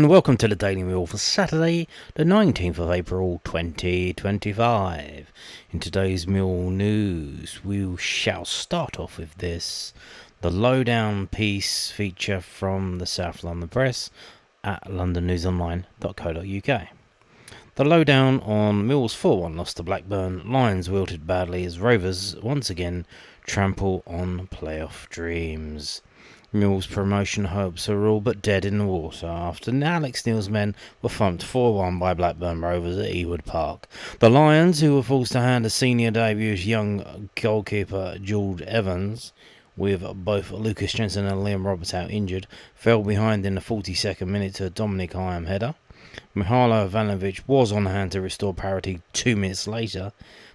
and welcome to the Daily Meal for Saturday, the 19th of April 2025. In today's Meal news, we shall start off with this. The Lowdown piece feature from the South London Press at londonnewsonline.co.uk. The Lowdown on Millwall's 4-1 loss to Blackburn. Lions wilted badly as Rovers once again trample on playoff dreams. Millwall's promotion hopes are all but dead in the water after Alex Neil's men were thumped 4-1 by Blackburn Rovers at Ewood Park. The Lions, who were forced to hand a senior debut as young goalkeeper George Evans, with both Lucas Jensen and Liam Roberts out injured, fell behind in the 42nd minute to a Dominic Hyam header. Mihailo Ivanovic was on hand to restore parity 2 minutes later,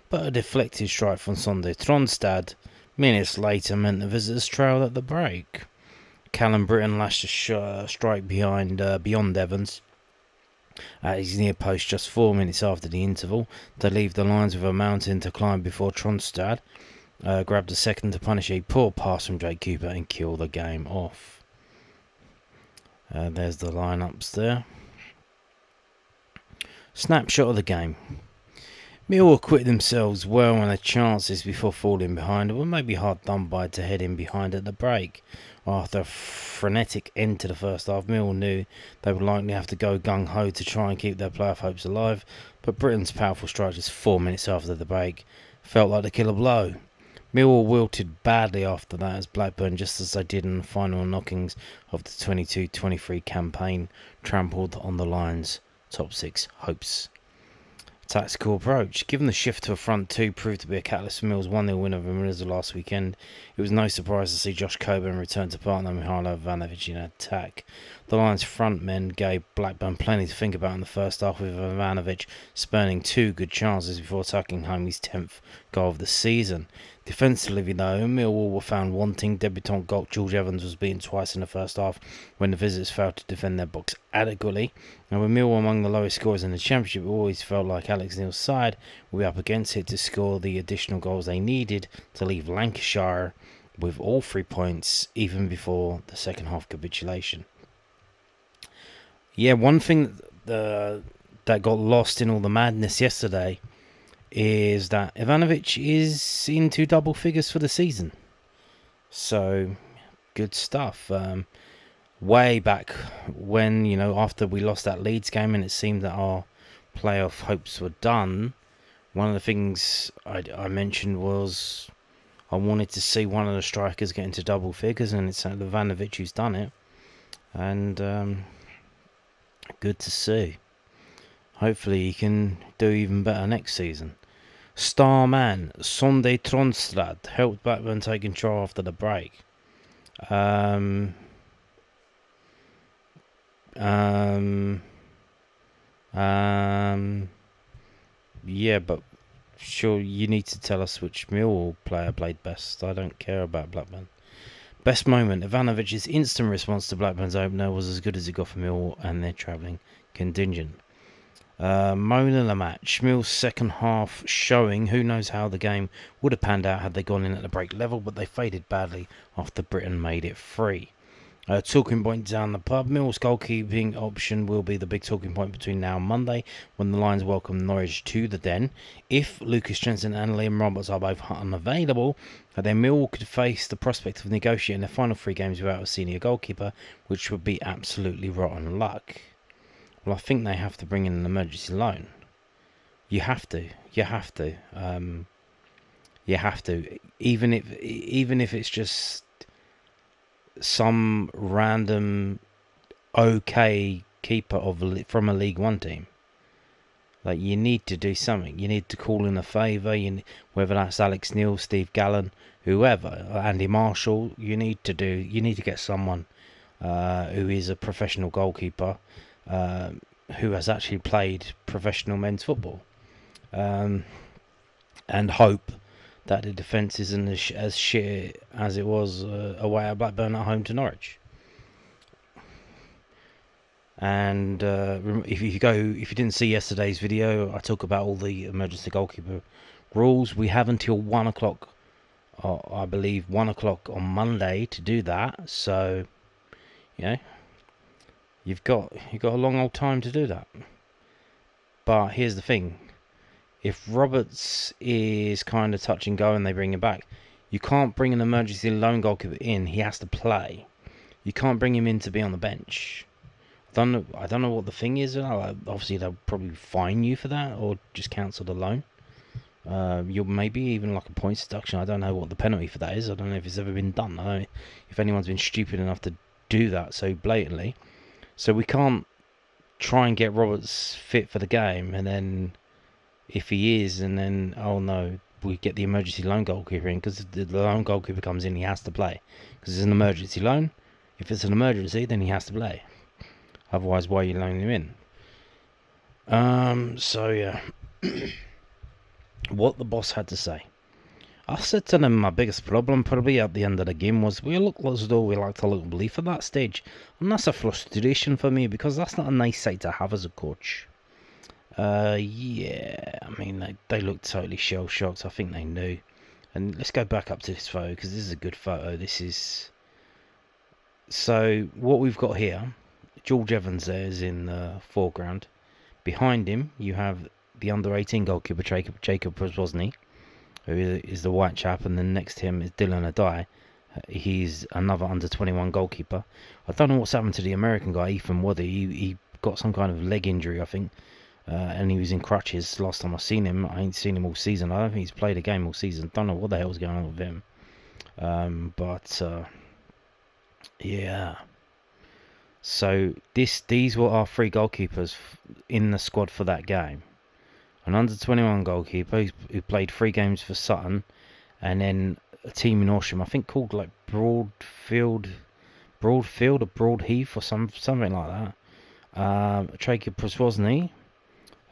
but a deflected strike from Sondre Tronstad minutes later meant the visitors trailed at the break. Callum Britton lashed a strike beyond Evans at his near post just 4 minutes after the interval to leave the Lions with a mountain to climb before Tronstad grabbed a second to punish a poor pass from Jake Cooper and kill the game off. There's the lineups there. Snapshot of the game. Millwall acquitted themselves well on their chances before falling behind and were maybe hard done by to head in behind at the break. After a frenetic end to the first half, Millwall knew they would likely have to go gung-ho to try and keep their playoff hopes alive, but Britain's powerful strike just 4 minutes after the break felt like the killer blow. Millwall wilted badly after that as Blackburn, just as they did in the final knockings of the 22-23 campaign, trampled on the Lions' top six hopes. Tactical approach. Given the shift to a front two proved to be a catalyst for Mill's 1-0 win over Middlesbrough last weekend, it was no surprise to see Josh Coburn return to partner Mihailo Ivanovic in attack. The Lions' front men gave Blackburn plenty to think about in the first half, with Ivanovic spurning 2 good chances before tucking home his 10th goal of the season. Defensively though, Millwall were found wanting. Debutant Gok George Evans was beaten twice in the first half when the visitors failed to defend their box adequately. And with Millwall among the lowest scorers in the Championship, it always felt like Alex Neil's side would be up against it to score the additional goals they needed to leave Lancashire with all 3 points even before the second half capitulation. Yeah, one thing that got lost in all the madness yesterday is that Ivanovic is into double figures for the season. So, good stuff. Way back when, after we lost that Leeds game and it seemed that our playoff hopes were done, one of the things I mentioned was I wanted to see one of the strikers get into double figures, and it's Ivanovic who's done it. And good to see. Hopefully he can do even better next season. Star man Sondre Tronstad helped Blackburn take control after the break. Yeah, but sure, you need to tell us which Millwall player played best. I don't care about Blackburn. Best moment, Ivanovic's instant response to Blackburn's opener was as good as it got for Millwall and their travelling contingent. Moment of the match, Mill's second half showing. Who knows how the game would have panned out had they gone in at the break level, but they faded badly after Britain made it free. Talking point down the pub, Mill's goalkeeping option will be the big talking point between now and Monday when the Lions welcome Norwich to the Den. If Lucas Jensen and Liam Roberts are both unavailable, then Mill could face the prospect of negotiating their final 3 games without a senior goalkeeper, which would be absolutely rotten luck. Well, I think they have to bring in an emergency loan. You have to. Even if it's just some random okay keeper from a League One team. Like, you need to do something. You need to call in a favour. Whether that's Alex Neil, Steve Gallen, whoever, Andy Marshall. You need to get someone who is a professional goalkeeper. Who has actually played professional men's football, and hope that the defence isn't as shit as it was away at Blackburn at home to Norwich. And if you didn't see yesterday's video, I talk about all the emergency goalkeeper rules. We have until 1 o'clock, I believe 1 o'clock on Monday to do that. So, you've got a long old time to do that. But here's the thing: if Roberts is kind of touch and go and they bring him back, you can't bring an emergency loan goalkeeper in. He has to play. You can't bring him in to be on the bench. I don't know what the thing is. Obviously, they'll probably fine you for that, or just cancel the loan. You'll maybe even like a points deduction. I don't know what the penalty for that is. I don't know if it's ever been done. I don't know if anyone's been stupid enough to do that so blatantly. So we can't try and get Roberts fit for the game, and then if he is, and then oh no, we get the emergency loan goalkeeper in, because the loan goalkeeper comes in, he has to play because it's an emergency loan. If it's an emergency, then he has to play. Otherwise, why are you loaning him in? So yeah. What the boss had to say. I said to them my biggest problem probably at the end of the game was we look as though we like to look belief at that stage. And that's a frustration for me because that's not a nice sight to have as a coach. Yeah, I mean, they looked totally shell-shocked. I think they knew. And let's go back up to this photo because this is a good photo. This is... So, what we've got here, George Evans there is in the foreground. Behind him, you have the under-18 goalkeeper, Jacob Prozwozny, who is the white chap, and then next to him is Dylan Adai. He's another under-21 goalkeeper. I don't know what's happened to the American guy, Ethan Waddy. He got some kind of leg injury, I think, and he was in crutches last time I seen him. I ain't seen him all season. I don't think he's played a game all season. Don't know what the hell's going on with him. Yeah. So these were our three goalkeepers in the squad for that game. An under-21 goalkeeper who played 3 games for Sutton, and then a team in Horsham, I think called like Broadfield or Broadheath or something like that. Jacob Prozwozny,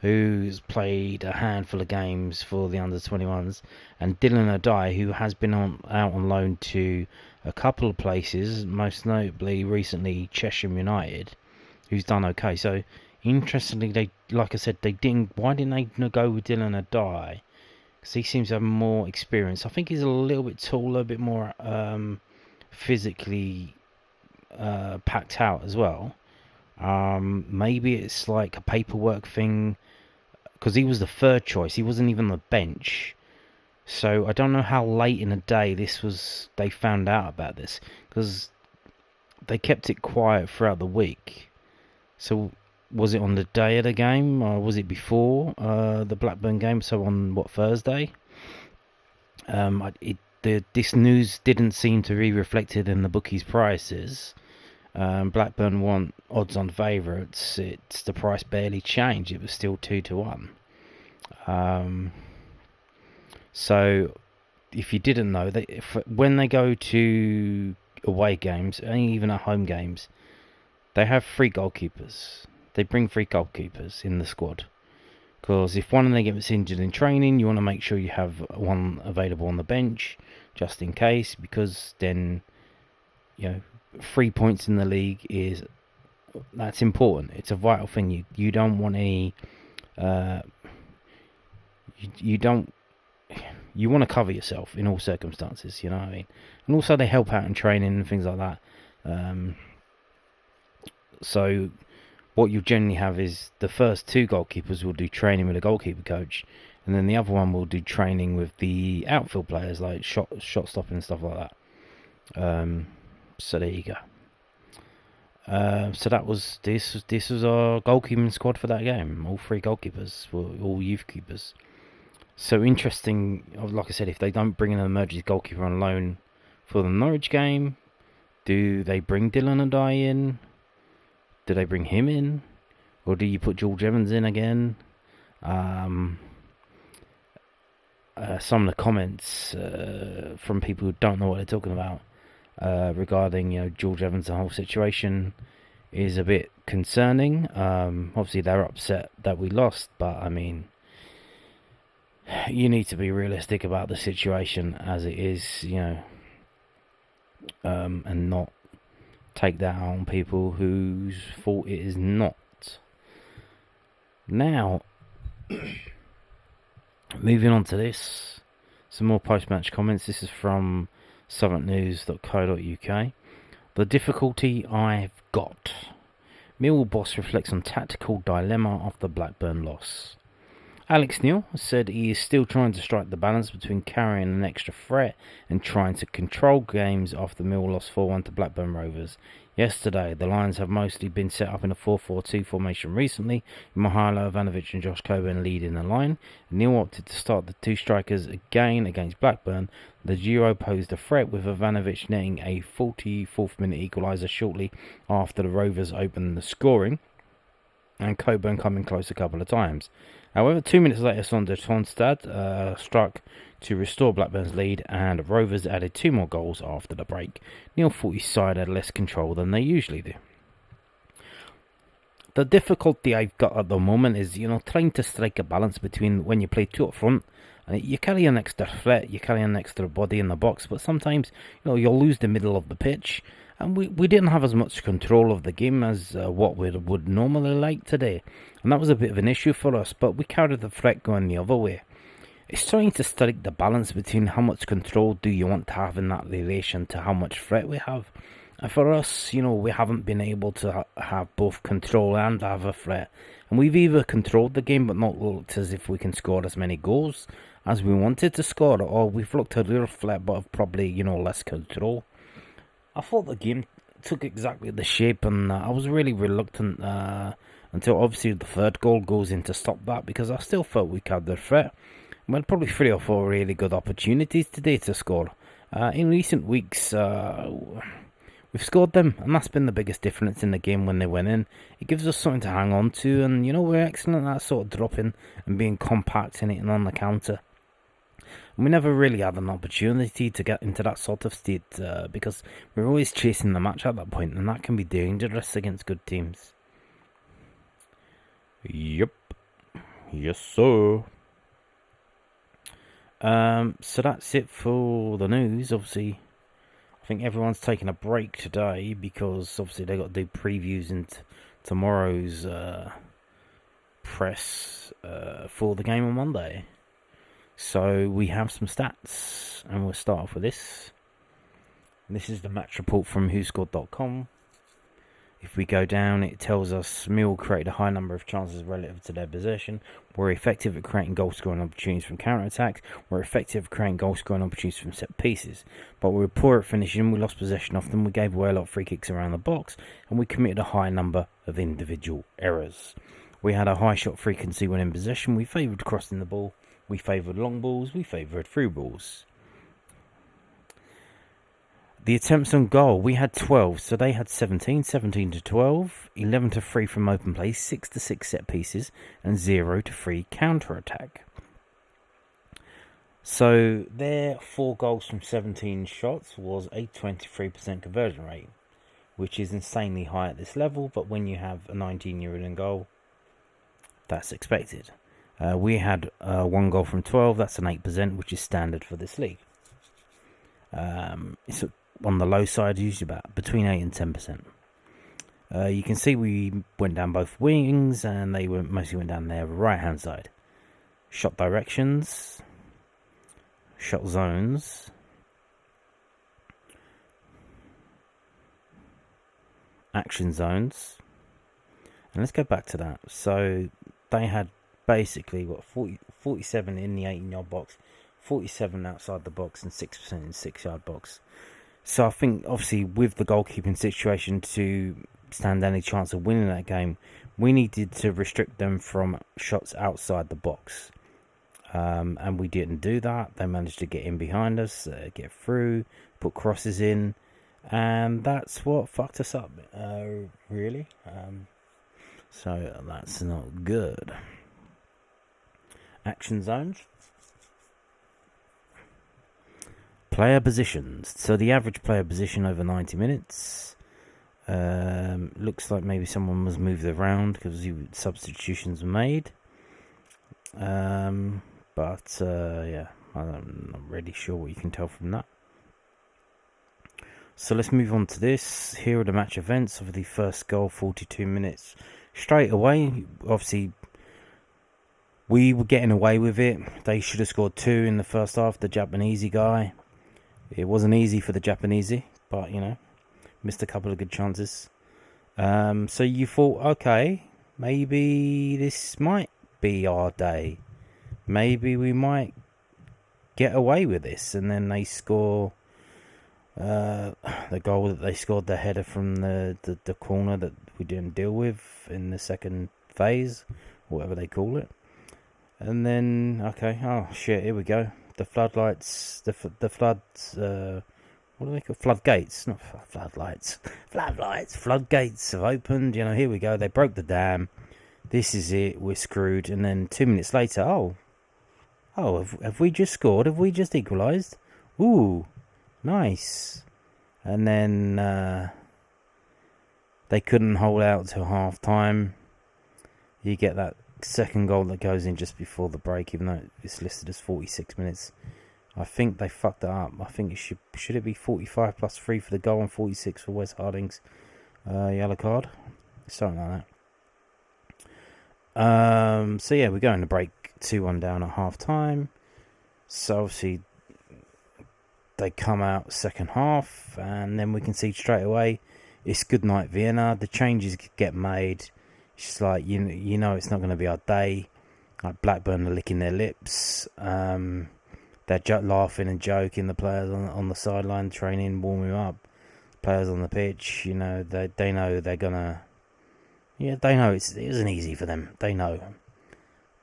who's played a handful of games for the under-21s, and Dylan Adai, who has been out on loan to a couple of places, most notably recently Cheshire United, who's done okay. So interestingly, like I said, why didn't they go with Dylan Adai? Because he seems to have more experience. I think he's a little bit taller, a bit more physically packed out as well. Maybe it's like a paperwork thing, because he was the third choice. He wasn't even on the bench. So I don't know how late in the day they found out about this, because they kept it quiet throughout the week. So was it on the day of the game, or was it before the Blackburn game? So on Thursday? This news didn't seem to be reflected in the bookies' prices. Blackburn want odds-on favourites. The price barely changed. It was still 2-1. So if you didn't know, when they go to away games and even at home games, they have 3 goalkeepers. They bring 3 goalkeepers in the squad, because if one of them gets injured in training, you want to make sure you have one available on the bench just in case, because then 3 points in the league that's important. It's a vital thing. You don't want any you want to cover yourself in all circumstances, you know what I mean? And also they help out in training and things like that. So what you generally have is the first 2 goalkeepers will do training with a goalkeeper coach, and then the other one will do training with the outfield players, like shot stopping and stuff like that. So there you go. So that was this was our goalkeeping squad for that game. All 3 goalkeepers were all youth keepers. So interesting, like I said, if they don't bring an emergency goalkeeper on loan for the Norwich game, do they bring Dylan Adai in? Do they bring him in? Or do you put George Evans in again? Some of the comments from people who don't know what they're talking about regarding George Evans, the whole situation, is a bit concerning. Obviously they're upset that we lost, but I mean, you need to be realistic about the situation as it is, and not take that out on people whose fault it is not. Now, moving on to this, some more post-match comments. This is from southwarknews.co.uk. The difficulty I've got Millwall boss reflects on tactical dilemma after Blackburn loss. Alex Neil said he is still trying to strike the balance between carrying an extra threat and trying to control games after Millwall lost 4-1 to Blackburn Rovers. Yesterday, the Lions have mostly been set up in a 4-4-2 formation recently, with Mihailo Ivanovic and Josh Coburn leading the line. Neil opted to start the two strikers again against Blackburn. The duo posed a threat, with Ivanovic netting a 44th minute equaliser shortly after the Rovers opened the scoring, and Coburn coming close a couple of times. However, 2 minutes later, Sander Tonstad struck to restore Blackburn's lead, and Rovers added 2 more goals after the break. Neil thought his side had less control than they usually do. The difficulty I've got at the moment is, trying to strike a balance between when you play two up front, and you carry an extra threat, you carry an extra body in the box, but sometimes, you'll lose the middle of the pitch. And we didn't have as much control of the game as what we would normally like today. And that was a bit of an issue for us, but we carried the threat going the other way. It's trying to strike the balance between how much control do you want to have in that relation to how much threat we have. And for us, we haven't been able to have both control and have a threat. And we've either controlled the game but not looked as if we can score as many goals as we wanted to score, or we've looked a real threat but have probably, less control. I thought the game took exactly the shape, and I was really reluctant until obviously the third goal goes in to stop that, because I still felt we had the threat. We had probably 3 or 4 really good opportunities today to score. In recent weeks, we've scored them, and that's been the biggest difference in the game when they went in. It gives us something to hang on to, and we're excellent at that sort of dropping and being compact and hitting on the counter. And we never really had an opportunity to get into that sort of state because we're always chasing the match at that point, and that can be dangerous against good teams. Yep. Yes, sir. So that's it for the news. Obviously, I think everyone's taking a break today because obviously they got to do previews into tomorrow's press for the game on Monday. So we have some stats, and we'll start off with this. This is the match report from whoscored.com. If we go down, it tells us Mill created a high number of chances relative to their possession. We're effective at creating goal-scoring opportunities from counter-attacks. We're effective at creating goal-scoring opportunities from set pieces. But we were poor at finishing. We lost possession often. We gave away a lot of free kicks around the box. And we committed a high number of individual errors. We had a high shot frequency when in possession. We favoured crossing the ball. We favoured long balls, we favoured through balls. The attempts on goal, we had 12, so they had 17 to 12, 11 to 3 from open play, 6 to 6 set pieces, and 0 to 3 counter-attack. So their 4 goals from 17 shots was a 23% conversion rate, which is insanely high at this level, but when you have a 19-year-old in goal, that's expected. We had 1 goal from 12, that's an 8%, which is standard for this league. It's on the low side, usually about between 8 and 10%. You can see we went down both wings, and they mostly went down their right-hand side. Shot directions, shot zones, action zones, and let's go back to that. So they had basically 47 in the 18-yard box, 47 outside the box, and 6% in 6-yard box. So I think obviously with the goalkeeping situation, to stand any chance of winning that game, we needed to restrict them from shots outside the box, and we didn't do that. They managed to get in behind us, get through, put crosses in, and that's what fucked us up, really. So that's not good. Action zones. Player positions. So the average player position over 90 minutes. Looks like maybe someone was moved around because substitutions were made. Yeah, I'm not really sure what you can tell from that. So let's move on to this. Here are the match events of the first goal, 42 minutes. Straight away, obviously, we were getting away with it. They should have scored 2 in the first half, the Japanese guy. It wasn't easy for the Japanese, but, missed a couple of good chances. So you thought, okay, maybe this might be our day. Maybe we might get away with this. And then they score the goal that they scored, the header from the corner that we didn't deal with in the second phase, whatever they call it. And then, okay, oh shit, here we go. The floodlights, the floods, what do they call floodgates? Not floodlights, floodgates have opened. Here we go. They broke the dam. This is it. We're screwed. And then 2 minutes later, have we just scored? Have we just equalised? Ooh, nice. And then they couldn't hold out till half time. You get that second goal that goes in just before the break, even though it's listed as 46 minutes. I think they fucked it up. I think it should it be 45 plus 3 for the goal and 46 for Wes Harding's yellow card, something like that. So yeah, we're going to break 2-1 down at half time. So obviously they come out second half, and then we can see straight away it's good night Vienna. The changes get made. It's just like you know it's not going to be our day. Like Blackburn are licking their lips. They're laughing and joking. The players on the sideline training, warming up. Players on the pitch, they know they're gonna. Yeah, they know it isn't easy for them. They know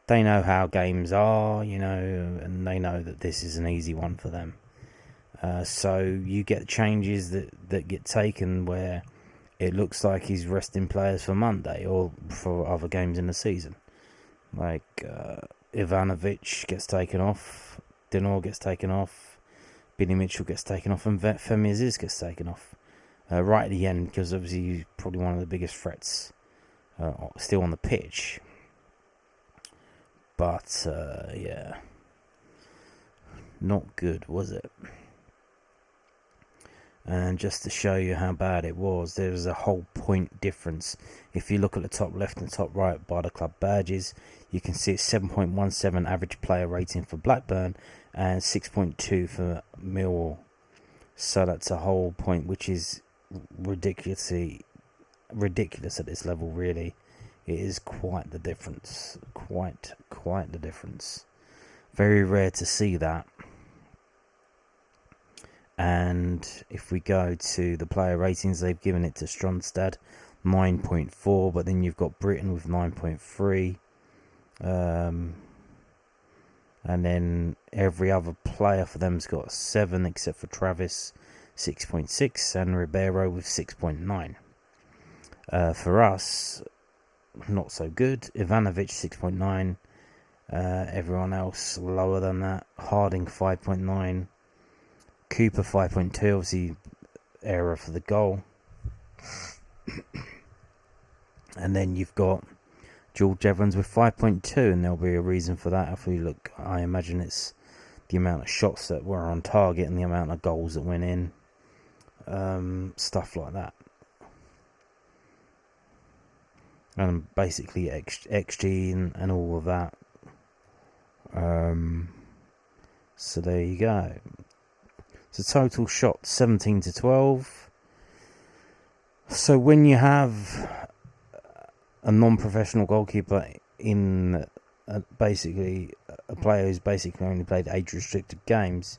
how games are, and they know that this is an easy one for them. So you get changes that get taken where it looks like he's resting players for Monday or for other games in the season. Like Ivanovic gets taken off, Dinor gets taken off, Billy Mitchell gets taken off, and Femi Aziz gets taken off. Right at the end, because obviously he's probably one of the biggest threats still on the pitch. But, yeah, not good, was it? And just to show you how bad it was, there was a whole point difference. If you look at the top left and top right by the club badges, you can see it's 7.17 average player rating for Blackburn and 6.2 for Millwall. So that's a whole point, which is ridiculous at this level, really. It is quite the difference. Quite the difference. Very rare to see that. And if we go to the player ratings, they've given it to Stromstad 9.4, but then you've got Britain with 9.3. And then every other player for them's got 7, except for Travis, 6.6, and Ribeiro with 6.9. For us, not so good. Ivanovic 6.9. Everyone else lower than that. Harding 5.9. Cooper 5.2, obviously error for the goal. And then you've got George Evans with 5.2, and there'll be a reason for that. If we look, I imagine it's the amount of shots that were on target and the amount of goals that went in. Stuff like that. And basically XG and all of that. So there you go. So total shots 17 to 12. So when you have a non-professional goalkeeper in basically a player who's basically only played age-restricted games,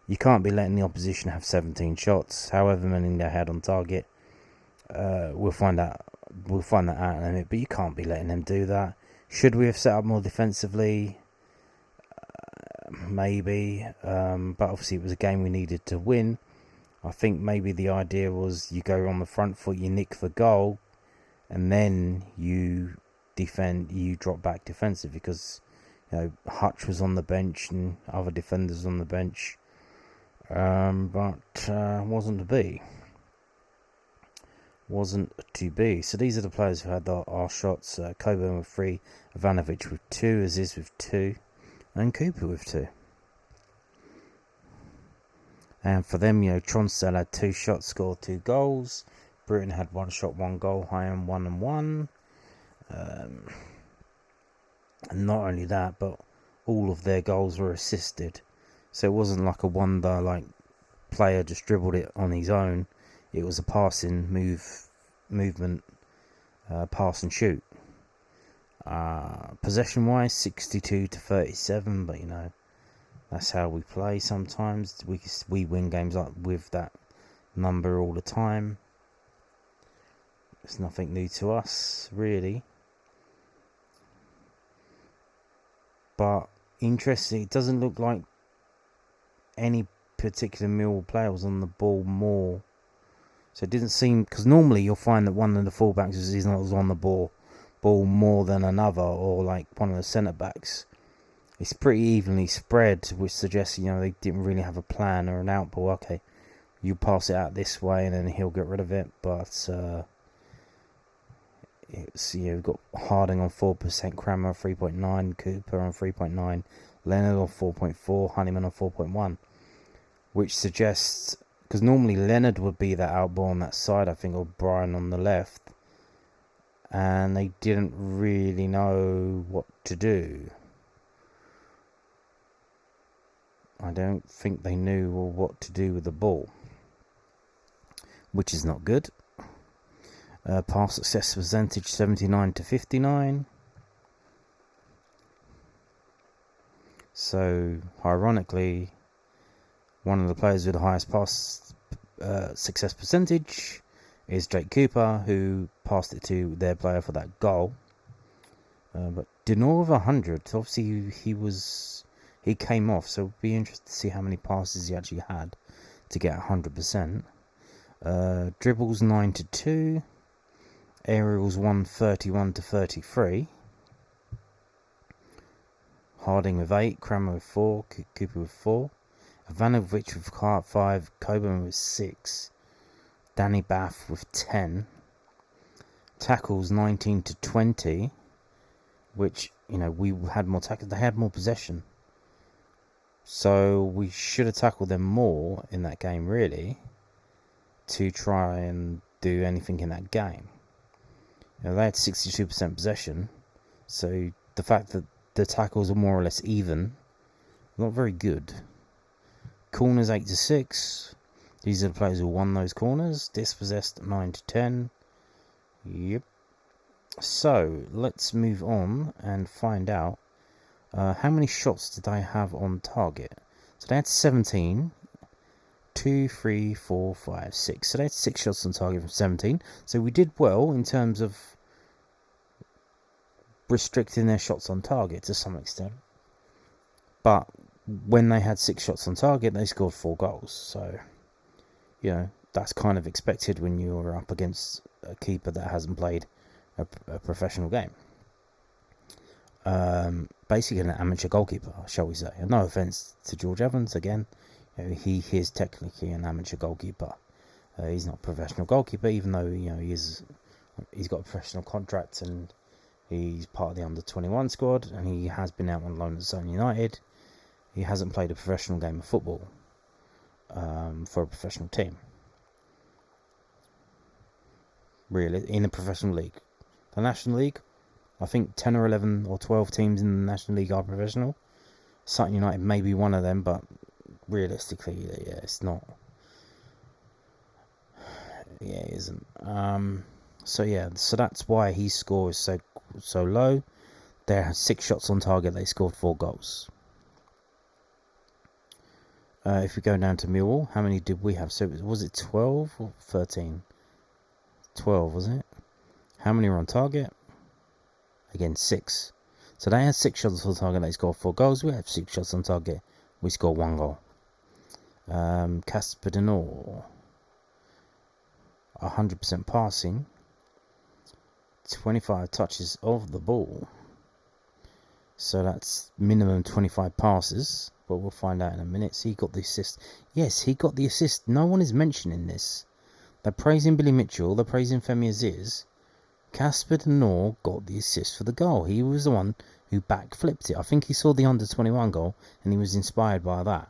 you can't be letting the opposition have 17 shots, however many they had on target. We'll find that out in a minute, but you can't be letting them do that. Should we have set up more defensively? Maybe, but obviously it was a game we needed to win. I think maybe the idea was you go on the front foot, you nick the goal, and then you defend, you drop back defensive, because Hutch was on the bench and other defenders on the bench, but wasn't to be. So these are the players who had our shots. Coburn with 3, Ivanovic with 2, Aziz with 2, and Cooper with 2. And for them, Tronsdale had 2 shots, scored 2 goals. Britain had 1 shot, 1 goal. Hyam 1 and 1. And not only that, but all of their goals were assisted. So it wasn't like a wonder, like player just dribbled it on his own. It was a passing move movement, pass and shoot. Possession wise, 62 to 37, but that's how we play sometimes. We win games like with that number all the time. It's nothing new to us, really. But interesting, it doesn't look like any particular Millwall player was on the ball more. So it didn't seem, because normally you'll find that one of the fullbacks is not on the ball more than another, or like one of the centre backs. It's pretty evenly spread, which suggests they didn't really have a plan or an out ball. Okay, you pass it out this way and then he'll get rid of it. But we've got Harding on 4%, Crammer on 3.9, Cooper on 3.9, Leonard on 4.4, Honeyman on 4.1, which suggests, because normally Leonard would be that out ball on that side, I think, or Brian on the left, and they didn't really know what to do. I don't think they knew what to do with the ball, which is not good. Pass success percentage 79 to 59. So, ironically, one of the players with the highest pass success percentage is Jake Cooper, who passed it to their player for that goal. But did all of 100. Obviously, he came off, so it'd be interesting to see how many passes he actually had to get 100%. Dribbles 9 to 2. Aerials 131 to 33. Harding with 8, Crammer with 4, Cooper with 4, Ivanovic with 5, Coburn with 6, Danny Bath with 10. Tackles 19 to 20, which, we had more tackles, they had more possession. So we should have tackled them more in that game, really, to try and do anything in that game. They had 62% possession, so the fact that the tackles are more or less even, not very good. Corners 8 to 6. These are the players who won those corners. Dispossessed 9 to 10. Yep. So let's move on and find out how many shots did they have on target. So they had 17. 2, 3, 4, 5, 6. So they had 6 shots on target from 17. So we did well in terms of restricting their shots on target to some extent. But when they had 6 shots on target, they scored 4 goals. So, that's kind of expected when you're up against a keeper that hasn't played a professional game. Basically an amateur goalkeeper, shall we say. And no offence to George Evans, again. He is technically an amateur goalkeeper. He's not a professional goalkeeper, even though he's got a professional contract and he's part of the under-21 squad, and he has been out on loan at Zone United. He hasn't played a professional game of football for a professional team, really, in a professional league. The National League, I think 10 or 11 or 12 teams in the National League are professional. Sutton United may be one of them, but realistically, it's not. It isn't. So that's why his score is so low. They had 6 shots on target. They scored 4 goals. If we go down to Millwall, how many did we have? So was it 12 or 13? 12, wasn't it? How many were on target? Again, 6. So they had 6 shots on target. They scored 4 goals. We have 6 shots on target. We scored 1 goal. Casper Denor, 100% passing, 25 touches of the ball. So that's minimum 25 passes, but we'll find out in a minute. So he got the assist. Yes, he got the assist. No one is mentioning this. They're praising Billy Mitchell. They're praising Femi Aziz. Casper Denor got the assist for the goal. He was the one who backflipped it. I think he saw the under-21 goal and he was inspired by that.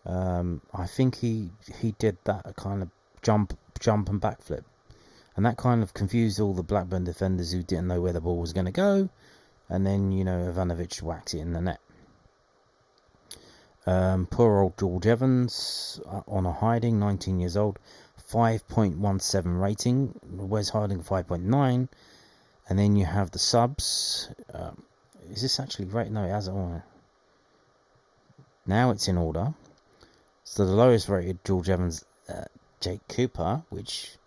I think he did that kind of jump and backflip, and that kind of confused all the Blackburn defenders who didn't know where the ball was going to go, and then Ivanovic whacked it in the net. Poor old George Evans on a hiding, 19 years old, 5.17 rating. Wes Harding 5.9. And then you have the subs. Is this actually right? No, it hasn't. Now it's in order. So the lowest rated, George Evans, Jake Cooper, which,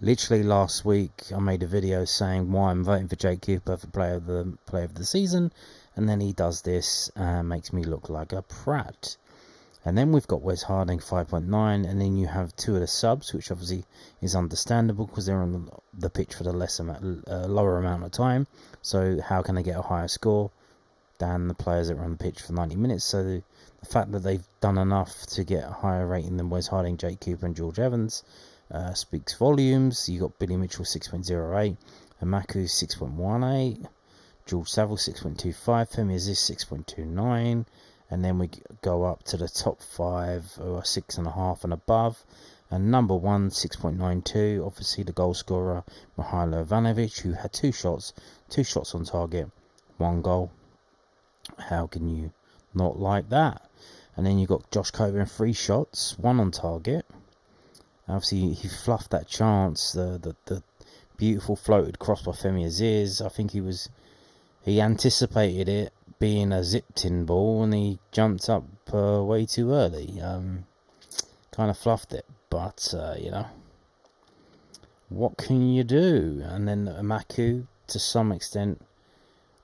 literally last week I made a video saying why I'm voting for Jake Cooper for player of the season, and then he does this and makes me look like a prat. And then we've got Wes Harding 5.9, and then you have two of the subs, which obviously is understandable because they're on the pitch for the lower amount of time. So how can they get a higher score than the players that are on the pitch for 90 minutes? So the fact that they've done enough to get a higher rating than Wes Harding, Jake Cooper and George Evans speaks volumes. You got Billy Mitchell 6.08, Amaku 6.18, George Saville 6.25, Femi Aziz 6.29, and then we go up to the top 5 who are 6.5 and above. And number 1, 6.92, obviously the goal scorer Mihailo Ivanovic, who had two shots on target, 1 goal. How can you not like that? And then you got Josh Coburn, 3 shots, 1 on target. Obviously he fluffed that chance, the beautiful floated cross by Femi Aziz. I think he anticipated it being a zipped-in ball and he jumped up way too early. Kind of fluffed it, but what can you do? And then Amaku, to some extent,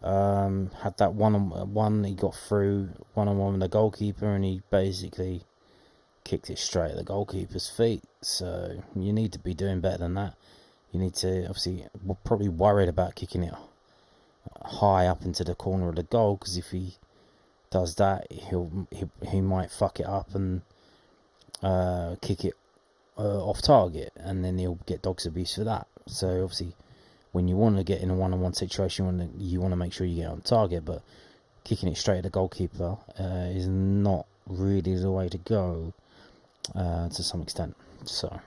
had that one-on-one. He got through one-on-one with the goalkeeper, and he basically kicked it straight at the goalkeeper's feet. So you need to be doing better than that. You need to, obviously, we're probably worried about kicking it high up into the corner of the goal, because if he does that, he might fuck it up and kick it off target, and then he'll get dog's abuse for that. So obviously, when you want to get in a one-on-one situation, you want to make sure you get on target, but kicking it straight at the goalkeeper is not really the way to go to some extent. So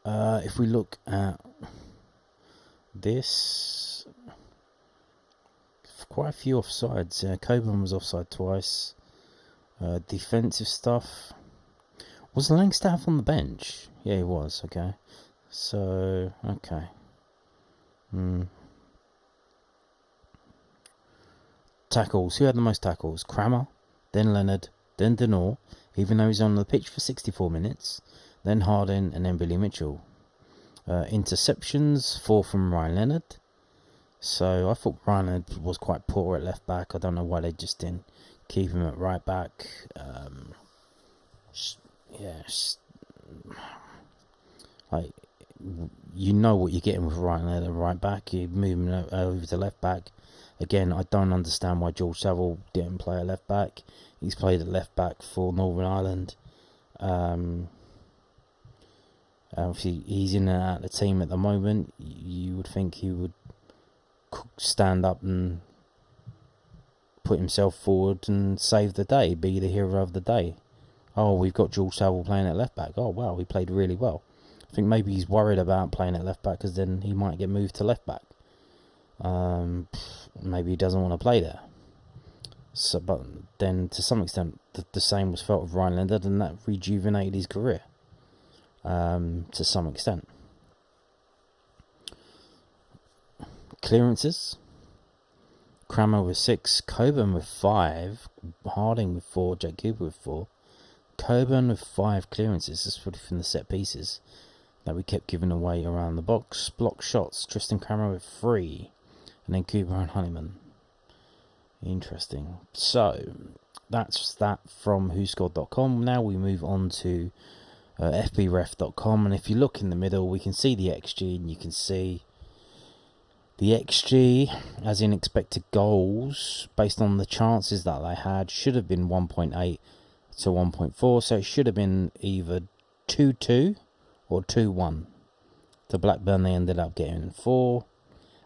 if we look at this, quite a few offsides. Coburn was offside twice. Defensive stuff. Was Langstaff on the bench? Yeah, he was. Okay. So, okay. Tackles. Who had the most tackles? Crammer, then Leonard, then Denor, even though he's on the pitch for 64 minutes, then Harding, and then Billy Mitchell. Interceptions, 4 from Ryan Leonard. So I thought Ryan Leonard was quite poor at left back. I don't know why they just didn't keep him at right back. Like, you know what you're getting with Ryan Leonard at right back. You're moving over to left back. Again, I don't understand why George Saville didn't play at left back. He's played at left back for Northern Ireland. Obviously, he's in and out of the team at the moment. You would think he would stand up and put himself forward and save the day, be the hero of the day. Oh, we've got George Saville playing at left back. Oh, wow, he played really well. I think maybe he's worried about playing at left back because then he might get moved to left back. Maybe he doesn't want to play there. So, but then to some extent, the same was felt of Ryan Leonard, and that rejuvenated his career to some extent. Clearances. Crammer with 6, Coburn with 5, Harding with 4, Jake Cooper with 4. Coburn with 5 clearances. This is from the set pieces that we kept giving away around the box. Block shots, Tristan Crammer with 3, and then Cooper and Honeyman. Interesting. So that's that from whoscored.com. Now we move on to fbref.com, and if you look in the middle, we can see the XG, and you can see the XG, as in expected goals, based on the chances that they had, should have been 1.8 to 1.4. So it should have been either 2-2 or 2-1. To Blackburn, they ended up getting 4.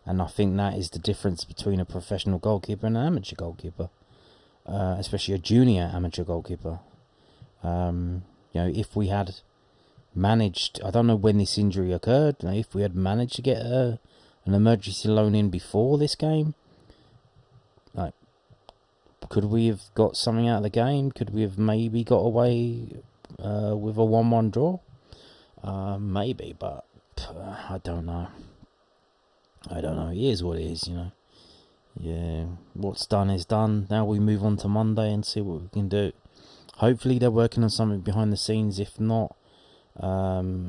And I think that is the difference between a professional goalkeeper and an amateur goalkeeper. Especially a junior amateur goalkeeper. If we had managed, I don't know when this injury occurred, if we had managed to get an emergency loan in before this game, could we have got something out of the game? Could we have maybe got away with a 1-1 draw. Maybe, but I don't know. It is what it is, Yeah, what's done is done. Now we move on to Monday and see what we can do. Hopefully they're working on something behind the scenes. If not, I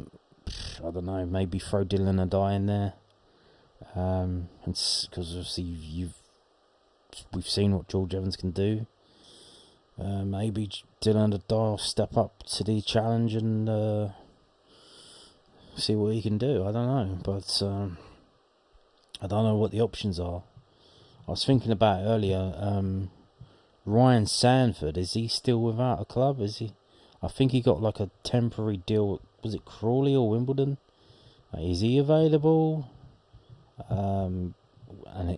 don't know, maybe throw Dylan and I in there. And because obviously we've seen what George Evans can do. Maybe Dylan and I will step up to the challenge and see what he can do. I don't know, but I don't know what the options are. I was thinking about it earlier. Ryan Sanford, is he still without a club? Is he? I think he got like a temporary deal. Was it Crawley or Wimbledon? Is he available? And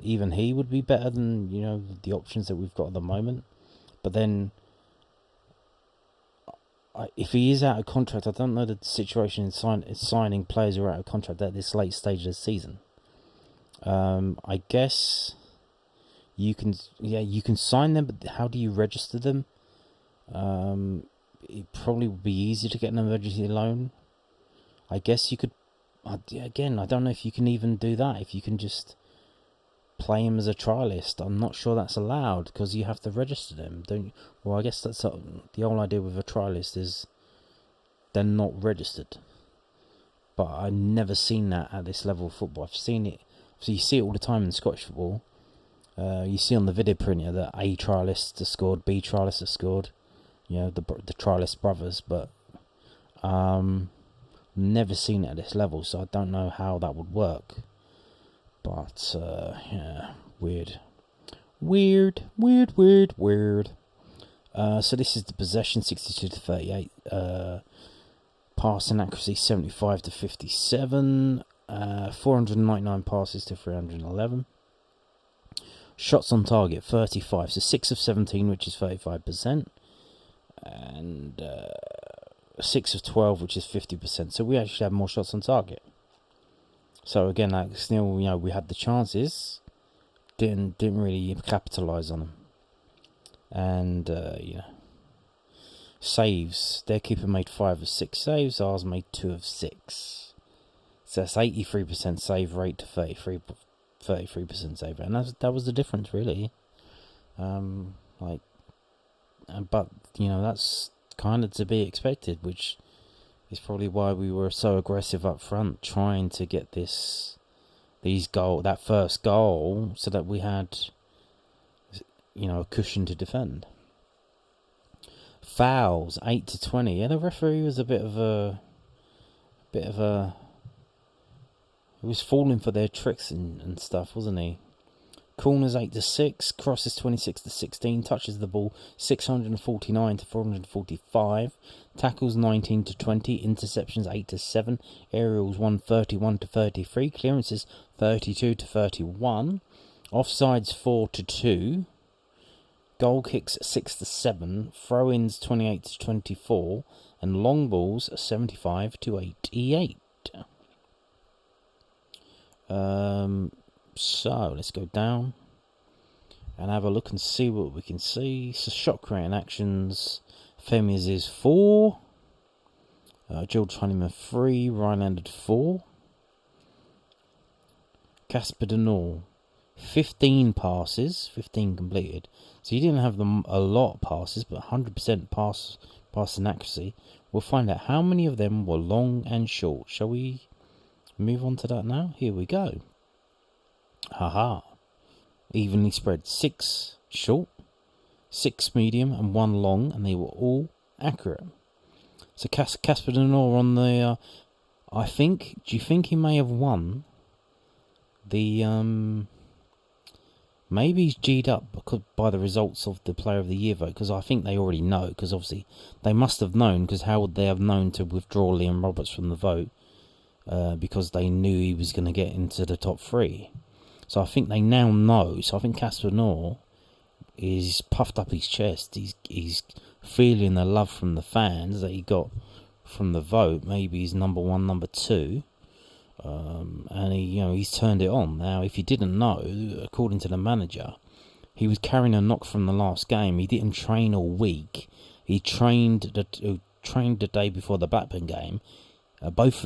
even he would be better than the options that we've got at the moment. But then, if he is out of contract, I don't know the situation in signing players who are out of contract at this late stage of the season. I guess you can sign them, but how do you register them? It probably would be easier to get an emergency loan. I guess you could. Again, I don't know if you can even do that. If you can just play him as a trialist, I'm not sure that's allowed because you have to register them, don't you? Well, I guess that's the whole idea with a trialist is they're not registered. But I've never seen that at this level of football. I've seen it. So you see it all the time in Scottish football. You see on the video printer that A trialists have scored, B trialists have scored. The trialist brothers, but never seen it at this level, so I don't know how that would work. But yeah, weird. So this is the possession, 62 to 38. Passing accuracy, 75 to 57. 499 passes to 311. Shots on target, 35. So 6 of 17, which is 35%. And 6 of 12, which is 50%. So we actually have more shots on target. So again, like still, we had the chances, didn't really capitalise on them. And saves, their keeper made 5 of 6 saves, ours made 2 of 6. So that's 83% save rate to 33% save rate, and that was the difference really. But that's kind of to be expected, which is probably why we were so aggressive up front, trying to get that first goal, so that we had a cushion to defend. Fouls, 8 to 20. Yeah, the referee was a bit of a. He was falling for their tricks and stuff, wasn't he? Corners 8 to 6, crosses 26 to 16, touches the ball 649 to 445, tackles 19 to 20, interceptions 8 to 7, aerials 131 to 33, clearances 32 to 31, offsides 4 to 2, goal kicks 6 to 7, throw-ins 28 to 24, and long balls 75 to 88. So let's go down and have a look and see what we can see. So shot creating actions, Femi's is 4, George Honeyman 3, Ryan Landed 4, Casper Denor 15 passes, 15 completed. So you didn't have them a lot of passes, but 100% passing accuracy. We'll find out how many of them were long and short. Shall we move on to that now? Here we go. Haha. Evenly spread. 6 short, 6 medium, and 1 long, and they were all accurate. So Casper Denor on the. Do you think he may have won the. Maybe he's G'd up by the results of the Player of the Year vote, because I think they already know, because obviously they must have known, because how would they have known to withdraw Liam Roberts from the vote? Because they knew he was going to get into the top 3. So I think they now know. So I think Casper Denor is puffed up his chest. He's feeling the love from the fans that he got from the vote. Maybe he's number 1, number 2. And he's turned it on. Now, if you didn't know, according to the manager, he was carrying a knock from the last game. He didn't train all week. He trained trained the day before the Blackburn game. Both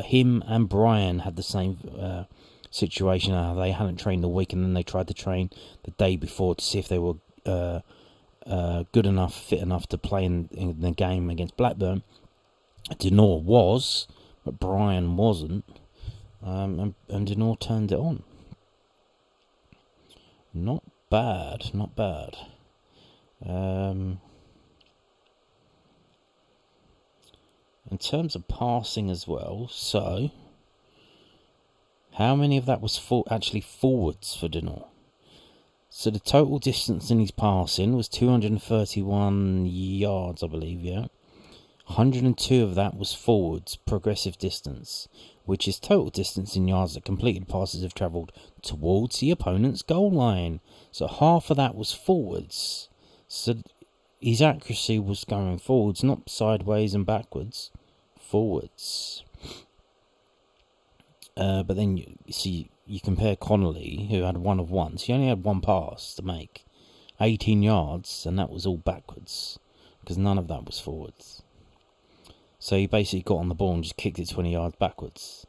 him and Brian had the same situation. They hadn't trained the week, and then they tried to train the day before to see if they were good enough, fit enough to play in the game against Blackburn. Denor was, but Brian wasn't, and Denor turned it on. Not bad. In terms of passing as well, so how many of that was actually forwards for Denor? So the total distance in his passing was 231 yards, I believe, yeah. 102 of that was forwards, progressive distance, which is total distance in yards that completed passes have travelled towards the opponent's goal line. So half of that was forwards. So his accuracy was going forwards, not sideways and backwards. Forwards. But then you compare Connolly, who had 1 of 1. So he only had 1 pass to make, 18 yards, and that was all backwards because none of that was forwards. So he basically got on the ball and just kicked it 20 yards backwards,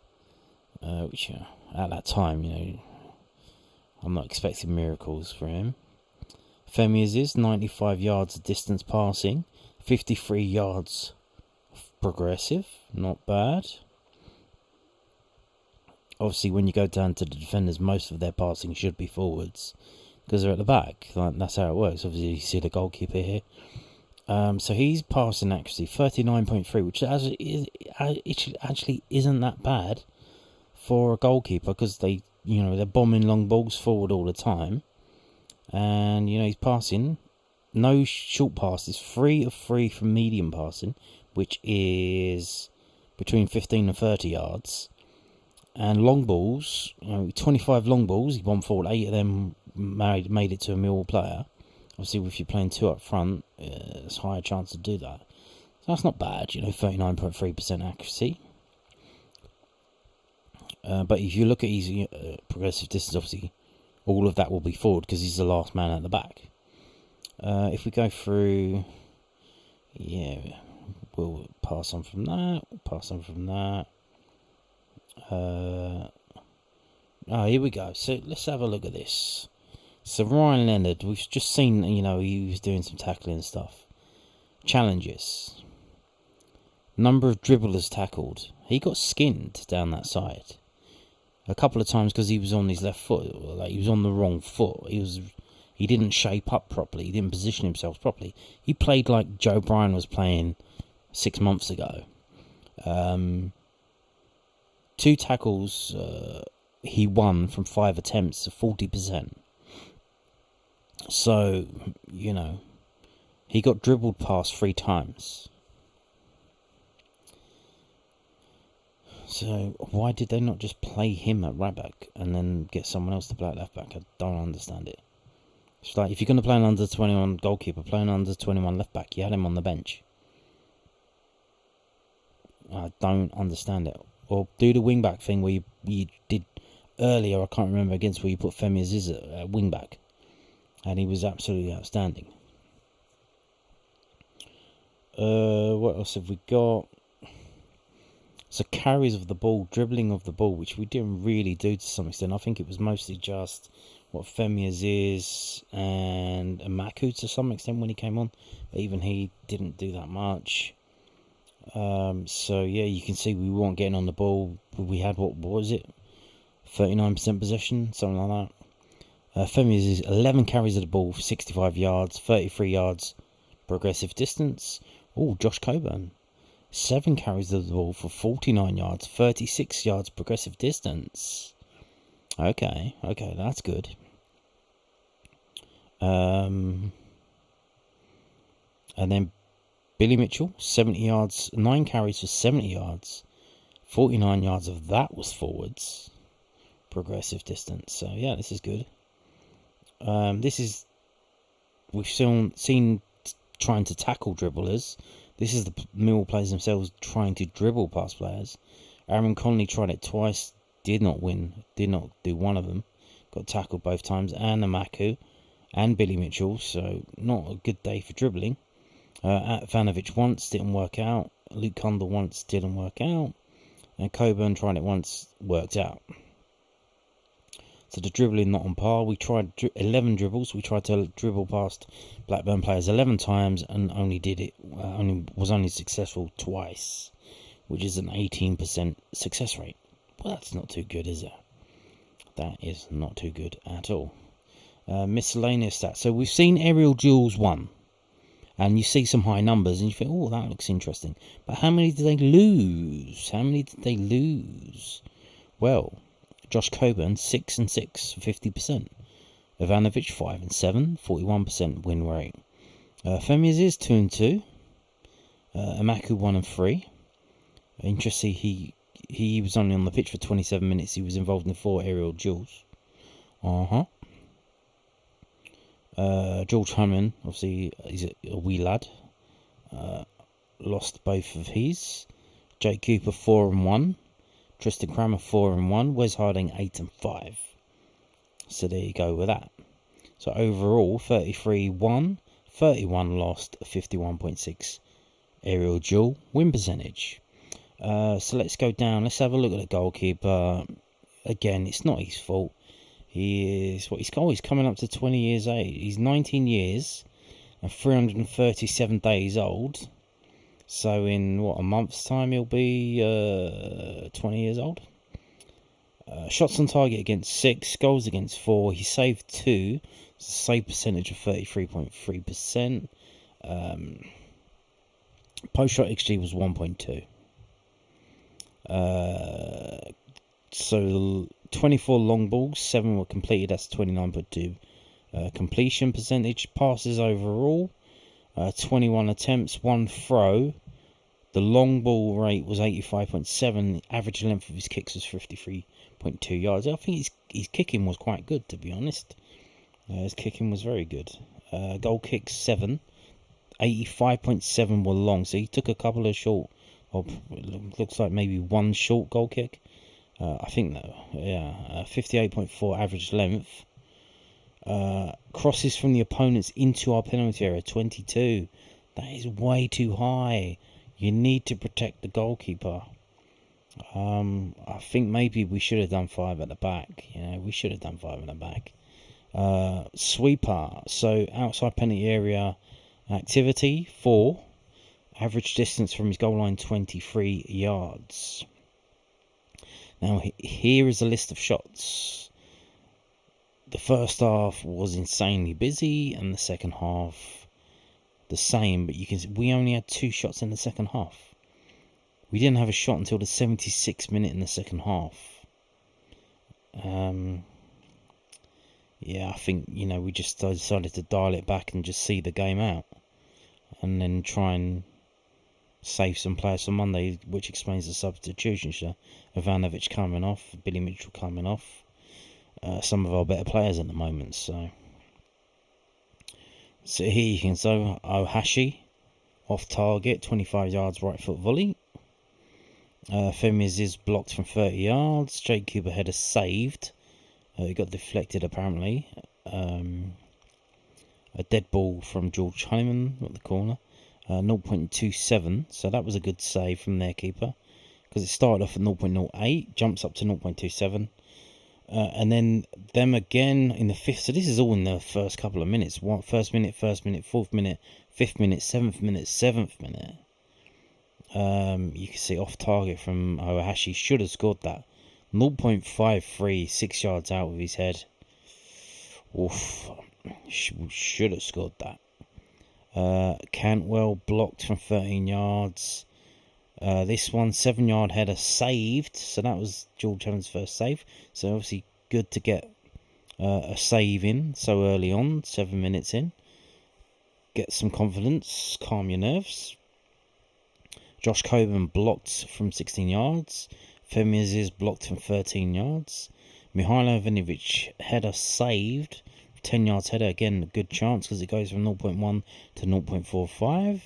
which at that time, I'm not expecting miracles for him. Femia's is 95 yards of distance passing, 53 yards progressive, not bad. Obviously, when you go down to the defenders, most of their passing should be forwards because they're at the back. That's how it works. Obviously, you see the goalkeeper here. So he's passing accuracy 39.3, which actually isn't that bad for a goalkeeper because they're bombing long balls forward all the time, and he's passing no short passes, 3 of 3 from medium passing, which is between 15 and 30 yards. And long balls, 25 long balls, he bombed forward, 8 of them made it to a Millwall player. Obviously, if you're playing 2 up front, there's a higher chance to do that. So that's not bad, 39.3% accuracy. But if you look at his progressive distance, obviously, all of that will be forward because he's the last man at the back. If we go through, we'll pass on from that. Here we go. So let's have a look at this. So Ryan Leonard, we've just seen, he was doing some tackling and stuff. Challenges. Number of dribblers tackled. He got skinned down that side a couple of times because he was on his left foot. Like he was on the wrong foot. He didn't shape up properly. He didn't position himself properly. He played like Joe Bryan was playing 6 months ago. 2 tackles he won from 5 attempts, so 40%. So, he got dribbled past 3 times. So, why did they not just play him at right back and then get someone else to play at left back? I don't understand it. It's like, if you're going to play an under 21 goalkeeper, play an under 21 left back. You had him on the bench. I don't understand it. Or do the wing back thing where you did earlier, I can't remember against, where you put Femi Aziz at wing back. And he was absolutely outstanding. What else have we got? So carries of the ball, dribbling of the ball, which we didn't really do to some extent. I think it was mostly just what Femi Aziz and Amaku to some extent when he came on. But even he didn't do that much. So yeah, you can see we weren't getting on the ball. We had, what was it? 39% possession, something like that. Femi is 11 carries of the ball for 65 yards, 33 yards progressive distance. Oh, Josh Coburn. 7 carries of the ball for 49 yards, 36 yards progressive distance. Okay, that's good. And then Billy Mitchell, 70 yards, 9 carries for 70 yards. 49 yards of that was forwards. Progressive distance. So, yeah, this is good. We've seen trying to tackle dribblers. This is the Millwall players themselves trying to dribble past players. Aaron Connolly tried it twice, did not win, did not do one of them. Got tackled both times, and Amaku and Billy Mitchell, so not a good day for dribbling. Vanovic once, didn't work out. Luke Condor once, didn't work out. And Coburn tried it once, worked out. So the dribbling not on par. We tried 11 dribbles. We tried to dribble past Blackburn players 11 times and only was only successful twice, which is an 18% success rate. Well, that's not too good, is it? That is not too good at all. Miscellaneous stats. So we've seen aerial duels 1. And you see some high numbers and you think, oh, that looks interesting. But how many did they lose? Well, Josh Coburn, 6 and 6, 50%. Ivanovic, 5 and 7, 41% win rate. Femias is 2 and 2. Amaku, 1 and 3. Interesting, he was only on the pitch for 27 minutes. He was involved in 4 aerial duels. George Hammond, obviously, he's a wee lad. Lost both of his. Jake Cooper, 4 and 1. Tristan Crammer, 4 and 1. Wes Harding, 8 and 5. So there you go with that. So overall, 33 won, 31 lost, 51.6 aerial duel win percentage. So let's go down. Let's have a look at the goalkeeper. Again, it's not his fault. He's coming up to 20 years age. He's 19 years and 337 days old. So in a month's time he'll be 20 years old. Shots on target against 6, goals against 4. He saved 2. Save percentage of 33.3%. Post shot XG was 1.2. So 24 long balls, 7 were completed. That's 29.2 completion percentage. Passes overall, 21 attempts, 1 throw. The long ball rate was 85.7. Average length of his kicks was 53.2 yards. I think his kicking was quite good, to be honest. His kicking was very good. Goal kicks 7. 85.7 were long. So he took a couple of short, or looks like maybe 1 short goal kick. I think that, 58.4 average length. Crosses from the opponents into our penalty area, 22. That is way too high. You need to protect the goalkeeper. I think maybe we should have done 5 at the back. We should have done 5 at the back. Sweeper. So outside penalty area activity, 4. Average distance from his goal line, 23 yards. Now, here is a list of shots. The first half was insanely busy, and the second half the same. But you can see we only had 2 shots in the second half. We didn't have a shot until the 76th minute in the second half. I think, we just decided to dial it back and just see the game out. And then try and save some players for Monday, which explains the substitutions. Ivanovic coming off, Billy Mitchell coming off. Some of our better players at the moment. So here you can see Ohashi off target, 25 yards, right foot volley. Femias is blocked from 30 yards. Jake Cooper header saved. It got deflected apparently. A dead ball from George Honeyman at the corner. 0.27, so that was a good save from their keeper, because it started off at 0.08, jumps up to 0.27, and then them again in the 5th. So this is all in the first couple of minutes. First minute, 4th minute, 5th minute, 7th minute, 7th minute. You can see off target from Ohashi. Should have scored that. 0.53, 6 yards out with his head. Oof, should have scored that. Cantwell blocked from 13 yards. This one, 7-yard header saved. So that was George Hammond's first save. So obviously good to get a save in so early on, 7 minutes in. Get some confidence, calm your nerves. Josh Coburn blocked from 16 yards. Femias is blocked from 13 yards. Mihailo Ivanovic header saved. 10 yards header, again a good chance because it goes from 0.1 to 0.45.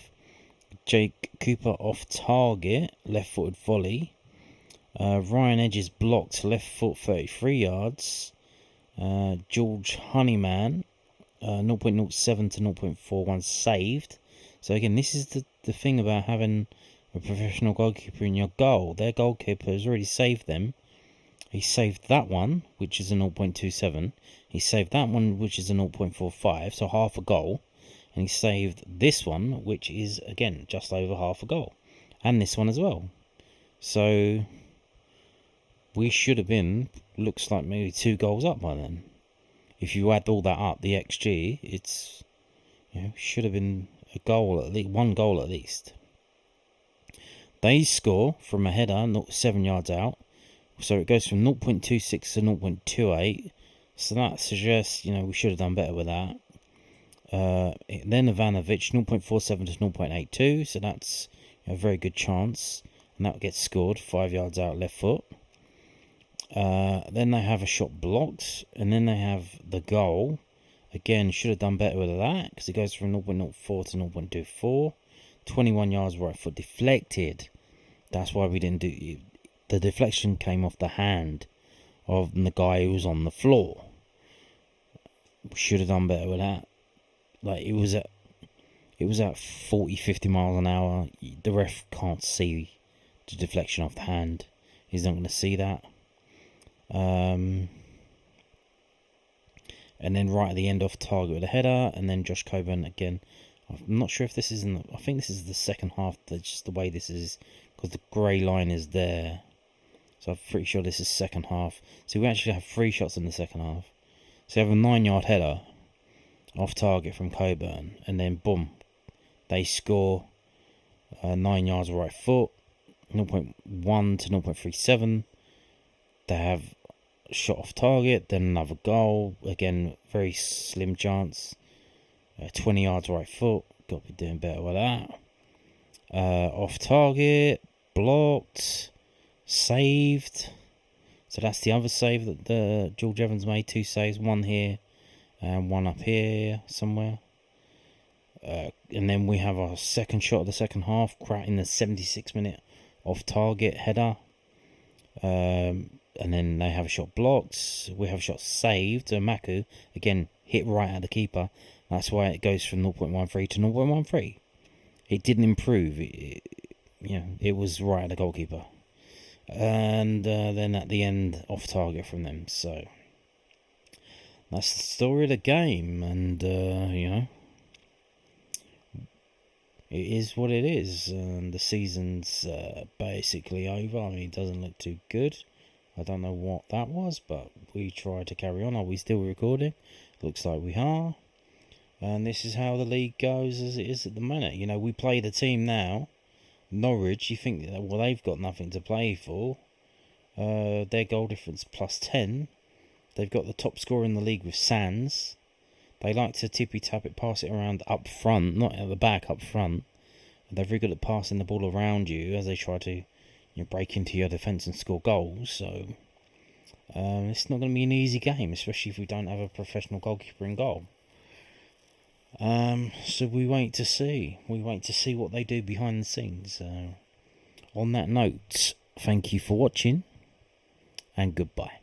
Jake Cooper off target, left footed volley. Ryan Edges blocked, left foot, 33 yards. George Honeyman, 0.07 to 0.41 saved. So again, this is the thing about having a professional goalkeeper in your goal. Their goalkeeper has already saved them. He saved that one, which is a 0.27. He saved that one, which is a 0.45, so half a goal. And he saved this one, which is, again, just over half a goal. And this one as well. So we should have been, looks like maybe 2 goals up by then. If you add all that up, the XG, it's, should have been a goal, at least 1 goal at least. They score from a header, 7 yards out. So it goes from 0.26 to 0.28. So that suggests, we should have done better with that. Then Ivanovic, 0.47 to 0.82. So that's a very good chance. And that gets scored 5 yards out, left foot. Then they have a shot blocked. And then they have the goal. Again, should have done better with that. Because it goes from 0.04 to 0.24. 21 yards, right foot deflected. That's why we didn't do... The deflection came off the hand of the guy who was on the floor. We should have done better with that. Like, it was at 40, 50 miles an hour. The ref can't see the deflection off the hand. He's not going to see that. And then right at the end, off target with a header. And then Josh Coburn again. I'm not sure if this is I think this is the second half. That's just the way this is, because the grey line is there. So I'm pretty sure this is second half. So we actually have 3 shots in the second half. So we have a 9-yard header off target from Coburn. And then boom, they score 9 yards right foot. 0.1 to 0.37. They have a shot off target. Then another goal. Again, very slim chance. 20 yards right foot. Got to be doing better with that. Off target. Blocked. Saved. So that's the other save that the George Evans made. 2 saves. 1 here. And 1 up here somewhere. And then we have our second shot of the second half. In the 76th minute. Off target header. And then they have a shot blocked. We have a shot saved. Maku, again, hit right at the keeper. That's why it goes from 0.13 to 0.13. It didn't improve. It was right at the goalkeeper. And then at the end, off target from them. So that's the story of the game. And, it is what it is. And the season's basically over. I mean, it doesn't look too good. I don't know what that was, but we tried to carry on. Are we still recording? Looks like we are. And this is how the league goes as it is at the minute. We play the team now. Norwich, you think, well, they've got nothing to play for. Their goal difference plus 10. They've got the top scorer in the league with Sands. They like to tippy-tap it, pass it around up front, not at the back, up front. They're very good at passing the ball around you as they try to break into your defence and score goals. So it's not going to be an easy game, especially if we don't have a professional goalkeeper in goal. So we wait to see. We wait to see what they do behind the scenes. On that note, thank you for watching, and goodbye.